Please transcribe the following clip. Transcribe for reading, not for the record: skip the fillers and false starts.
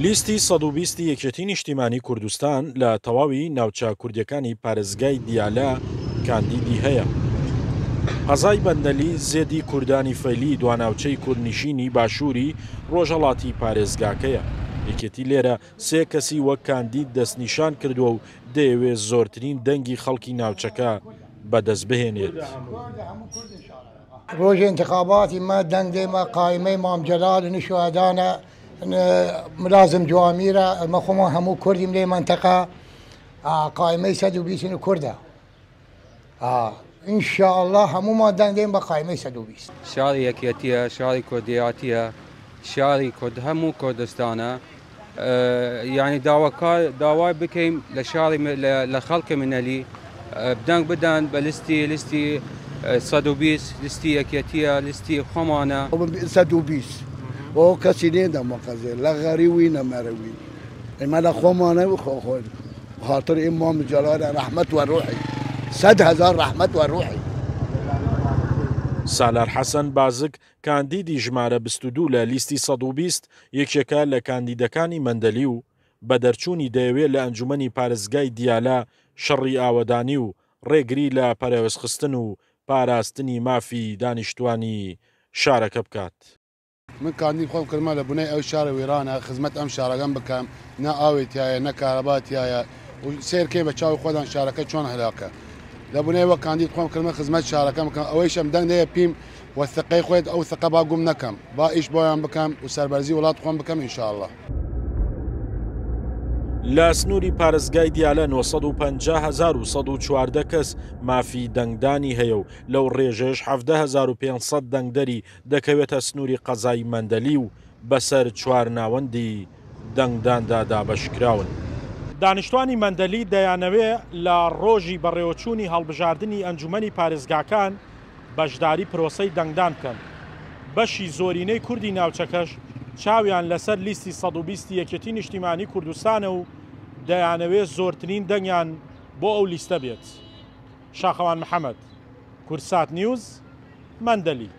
لیستی 120 یەکێتی نیشتیمانی کوردستان لە تەواوی ناوچە کوردیەکانی پارێزگای دیالە کاندیدی هەیە. قەزای بەندەلی زێدی کوردانی فەیلی دواناوچەی کوردنشینی باشووری ڕۆژهەڵاتی پارێزگاکەیە. یەکێتی لێرە سێ کەسی وەک کاندید دەستنیشان کردووە و دەیەوێت زۆرترین دەنگی خەڵکی ناوچەکە بەدەست بهێنێت. ڕۆژی انتخاباتی ما دەنگ دێمە قایمەی مام جەلال نیشوادانە ملازم جوامیرە مەخۆمان هەموو کوردیم لێ منتەقە قایمەی 120 کوردە. ئینشاءالله هەمومان دەنگ دێم بە قایمەی 120. شاری یەکێتیە، شاری کوردیاتیە، شاری کورد هەموو کوردستانە. یعنی داوای بکەین لە شاری لە خەڵکی منەلی دەنگ بدەن بە لیستی 120 لیستی یەکێتیە، لیستی خۆمانە 120 بۆ کەسی نێدەمەقەزێ لە غەریوی نەمەرەوی ئێمە لە خۆمانە خۆ خاطر ئیمام جەلال ڕەحمەت و ڕوحی 100,000 ڕەحمەت و ڕوحی. سالار حەسەن بازک کاندیدی ژمارە 22 لە لیستی 120 یەکێکە لە کاندیدەکانی مەندەلی و بە دەرچوونی دەیەوێت لە ئەنجومەنی پارێزگای دیالە شەڕی ئاوەدانی و ڕێگری لە پەرێوەزخستن و پاراستنی مافی دانیشتوانی شارەکە بکات. من کاندید خۆم کردمە لە بنەی ئەو شارە وێرانە خزمەت ئەم شارەکەم بکەم، نە ئاوێتیایە نە کارەباتیایە و سێرکەی بە چاوی خۆدان شارەکە چۆن هەلاکە. لە بنەیەوە کاندید خۆم کردمە خزمەت شارەکەم بکەم، ئەوەیشم دەنگ دەیە پیم وەثقەی خۆیت ئەو ثقە با گوم نەکەم، با ئیش بۆیان بکەم و سەربەرزی وڵات خۆم بکەم ئینشاءالله. لە سنووری پارێزگای دیالە 950,114 کەس مافی دەنگدانی هەیە و لەو ڕێژەش 17,500 دەنگدەری دەکەوێتە سنووری قەزای مەندەلی و بەسەر 4 ناوەندی دەنگداندا دابەشکراون. دانیشتوانی مەندەلی دەیانەوێت لە ڕۆژی بەڕێوەچوونی هەڵبژاردننی ئەنجومەنی پارێزگاکان بەشداری پرۆسەی دەنگدان بکەن. بەشی زۆرینەی کوردی ناوچەکەش چاویان لەسەر لیستی 120 یەکێتی نیشتیمانی کوردستانە و دەیانەوێت زۆرترین دەنگیان بۆ ئەو لیستە بێت. شاخەوان محەممەد، کورسات نیوز، مەندەلی.